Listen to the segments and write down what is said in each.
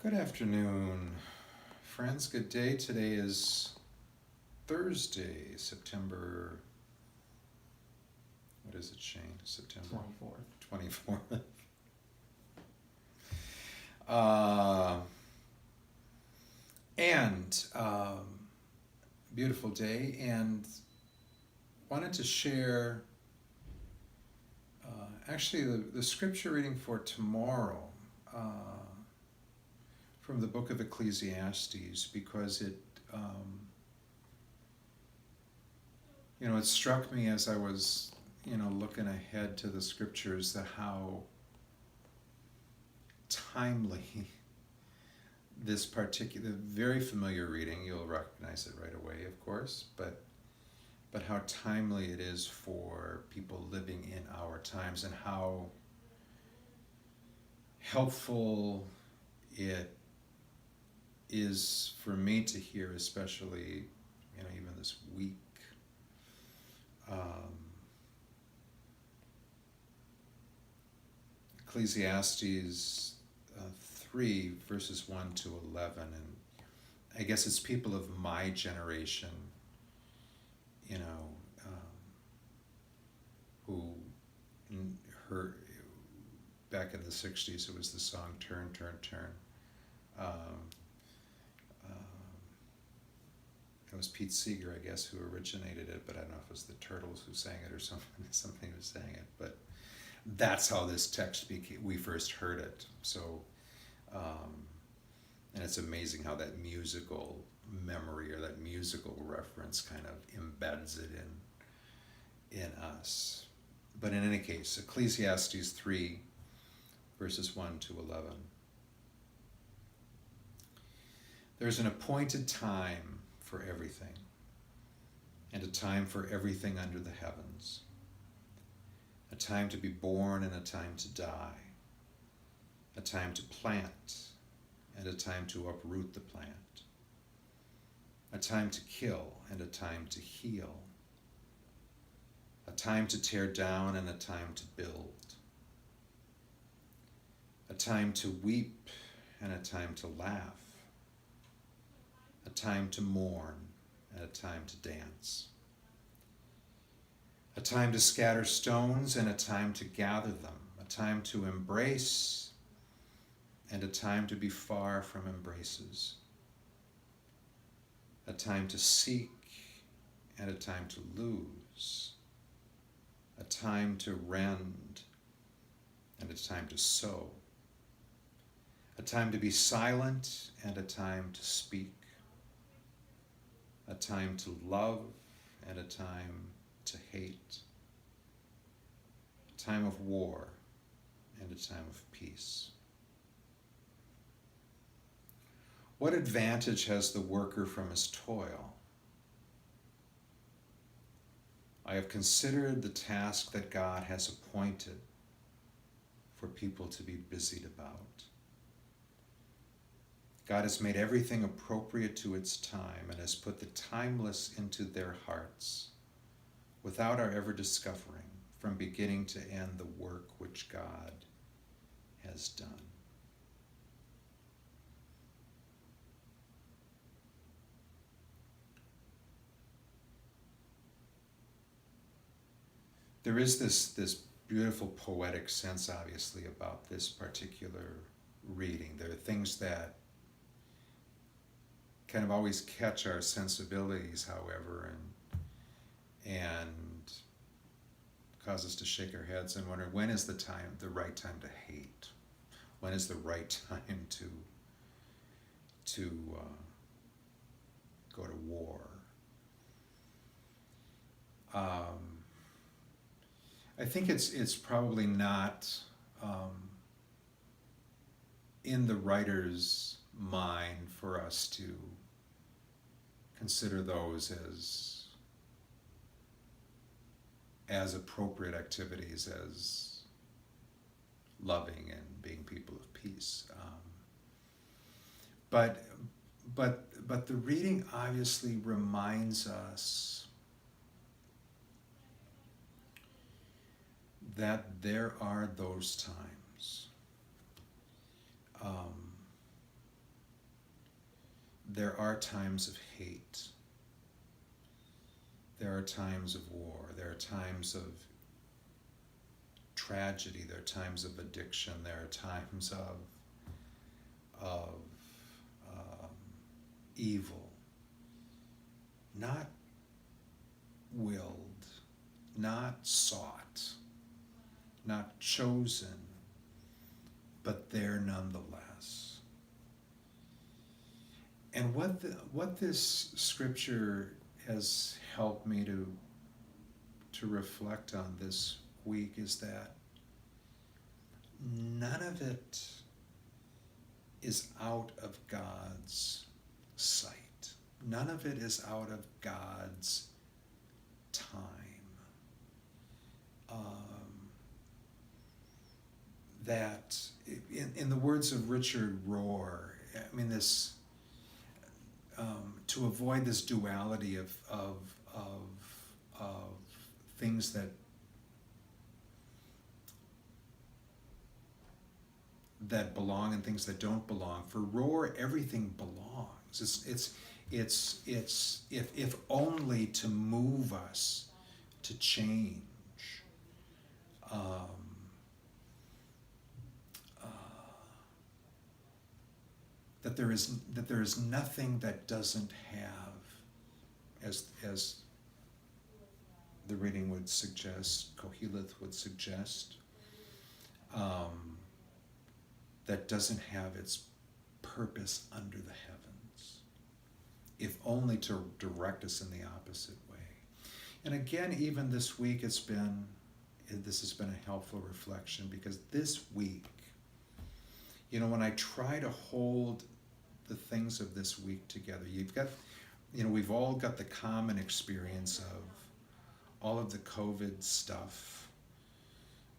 Good afternoon, friends. Good day. Today is Thursday, September. What is it, Shane? September 24th. 24th. Uh, and beautiful day, and wanted to share actually the scripture reading for tomorrow. From the book of Ecclesiastes, because it it struck me as I was looking ahead to the scriptures, that how timely this particular, very familiar reading, you'll recognize it right away, of course, but how timely it is for people living in our times, and how helpful it is for me to hear, especially even this week. Ecclesiastes 3 verses 1 to 11, and I guess it's people of my generation, who heard back in the 60s. It was the song "Turn, Turn, Turn." It was Pete Seeger, I guess, who originated it, but I don't know if it was the Turtles who sang it or something who sang it. But that's how this text we first heard it. So, and it's amazing how that musical memory or that musical reference kind of embeds it in us. But in any case, Ecclesiastes 3, verses 1 to 11. There's an appointed time for everything, and a time for everything under the heavens, a time to be born and a time to die, a time to plant and a time to uproot the plant, a time to kill and a time to heal, a time to tear down and a time to build, a time to weep and a time to laugh, a time to mourn and a time to dance, a time to scatter stones and a time to gather them, a time to embrace and a time to be far from embraces, a time to seek and a time to lose, a time to rend and a time to sow, a time to be silent and a time to speak, a time to love and a time to hate, a time of war and a time of peace. What advantage has the worker from his toil? I have considered the task that God has appointed for people to be busied about. God has made everything appropriate to its time and has put the timeless into their hearts, without our ever discovering, from beginning to end, the work which God has done. There is this beautiful poetic sense, obviously, about this particular reading. There are things that kind of always catch our sensibilities, however, and cause us to shake our heads and wonder, when is the right time to hate? When is the right time to go to war? I think it's probably not in the writer's mind for us to consider those as appropriate activities as loving and being people of peace. But the reading obviously reminds us that there are those times there are times of hate. There are times of war. There are times of tragedy. There are times of addiction. There are times of evil. Not willed, not sought, not chosen, but there nonetheless. And what this scripture has helped me to reflect on this week is that none of it is out of God's sight. None of it is out of God's time. That, in the words of Richard Rohr, I mean, this to avoid this duality of things that belong and things that don't belong. For Rohr, everything belongs. It's if only to move us to change. That there is nothing that doesn't have, as the reading would suggest, Koheleth would suggest, that doesn't have its purpose under the heavens, if only to direct us in the opposite way. And again, even this week, this has been a helpful reflection, because this week, when I try to hold the things of this week together, we've all got the common experience of all of the COVID stuff,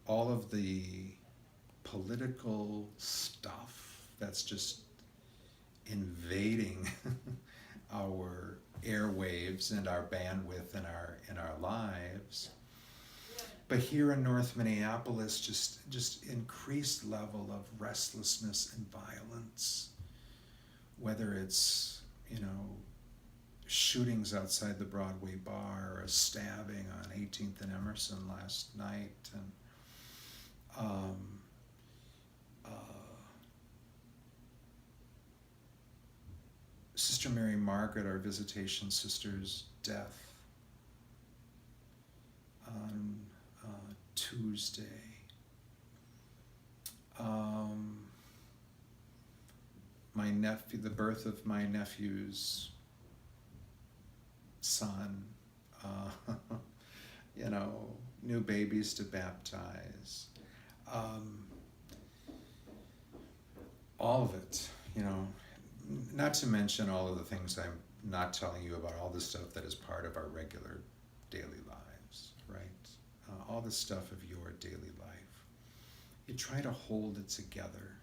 all of the political stuff that's just invading our airwaves and our bandwidth in our lives. But here in North Minneapolis, just increased level of restlessness and violence, whether it's, shootings outside the Broadway bar, or a stabbing on 18th and Emerson last night, and Sister Mary Margaret, our visitation sister's death on Tuesday. My nephew, the birth of my nephew's son, new babies to baptize, all of it, not to mention all of the things I'm not telling you about, all the stuff that is part of our regular daily lives, right? All the stuff of your daily life. You try to hold it together.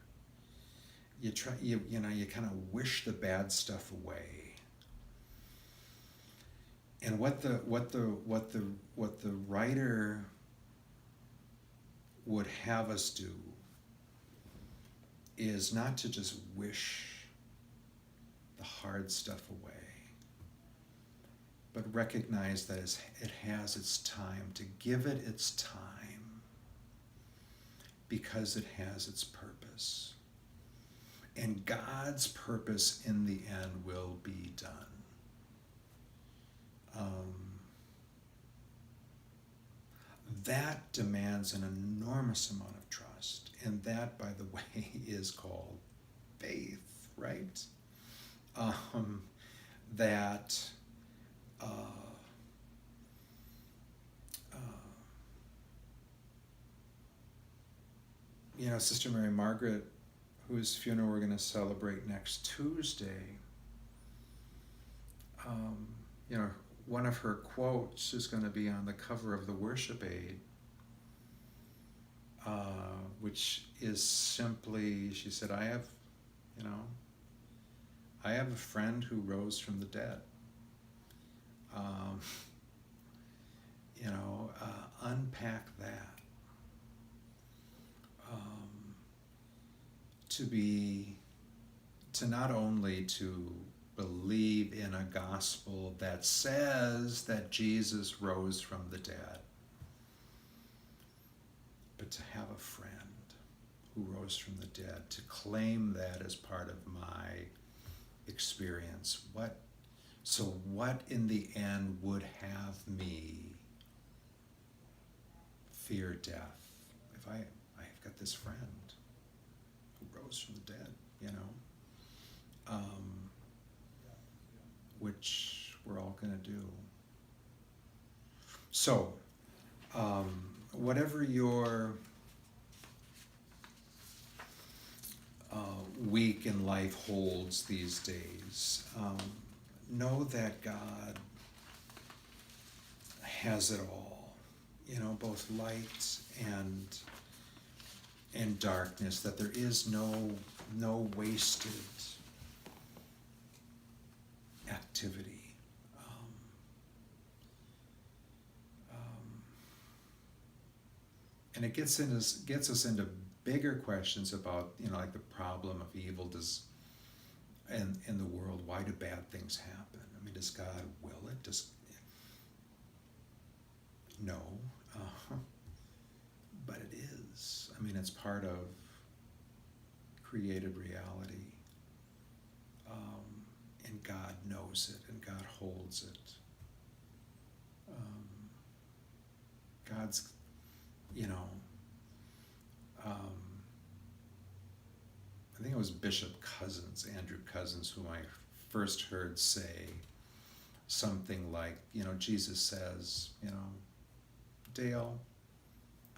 You kind of wish the bad stuff away. And what the writer would have us do is not to just wish the hard stuff away, but recognize that it has its time, to give it its time, because it has its purpose. And God's purpose in the end will be done. That demands an enormous amount of trust. And that, by the way, is called faith, right? Sister Mary Margaret, whose funeral we're going to celebrate next Tuesday, one of her quotes is going to be on the cover of the worship aid, which is simply, she said, I have a friend who rose from the dead. Unpack that. To not only to believe in a gospel that says that Jesus rose from the dead. But to have a friend who rose from the dead, to claim that as part of my experience, what in the end would have me fear death if I've got this friend who rose from the dead, which we're all going to do. So, whatever your week in life holds these days, know that God has it all, both light and darkness, that there is no wasted activity. And it gets us into bigger questions about, like the problem of evil in the world. Why do bad things happen? I mean, does God will it? No, but it is. I mean, it's part of created reality, and God knows it, and God holds it. God's, I think it was Bishop Andrew Cousins, whom I first heard say something like, Jesus says, Dale,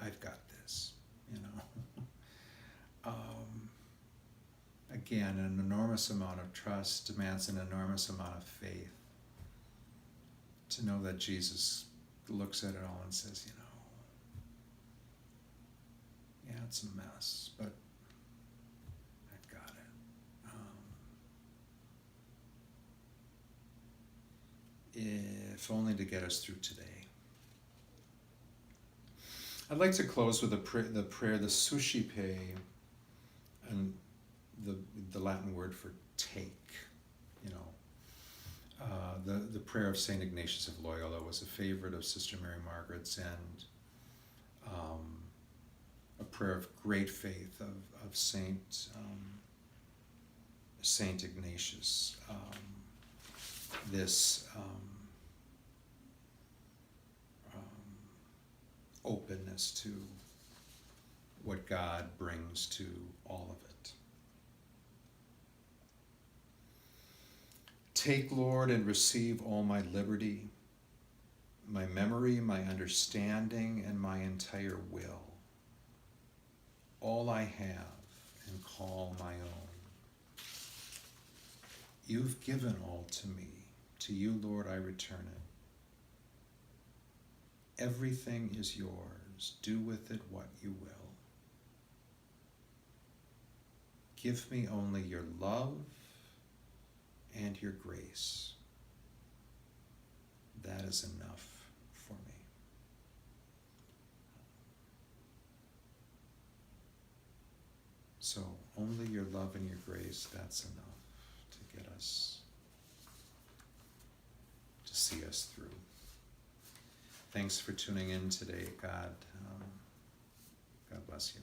I've got this, Again, an enormous amount of trust demands an enormous amount of faith to know that Jesus looks at it all and says, yeah, it's a mess, but I've got it. If only to get us through today. I'd like to close with the prayer, the suscipe, and the Latin word for take. The prayer of Saint Ignatius of Loyola was a favorite of Sister Mary Margaret's, and a prayer of great faith of Saint Ignatius. This openness to what God brings to all of it. Take, Lord, and receive all my liberty, my memory, my understanding, and my entire will, all I have and call my own. You've given all to me. To you, Lord, I return it. Everything is yours. Do with it what you will. Give me only your love and your grace. That is enough for me. So only your love and your grace, that's enough to get us, to see us through. Thanks for tuning in today, God. God bless you.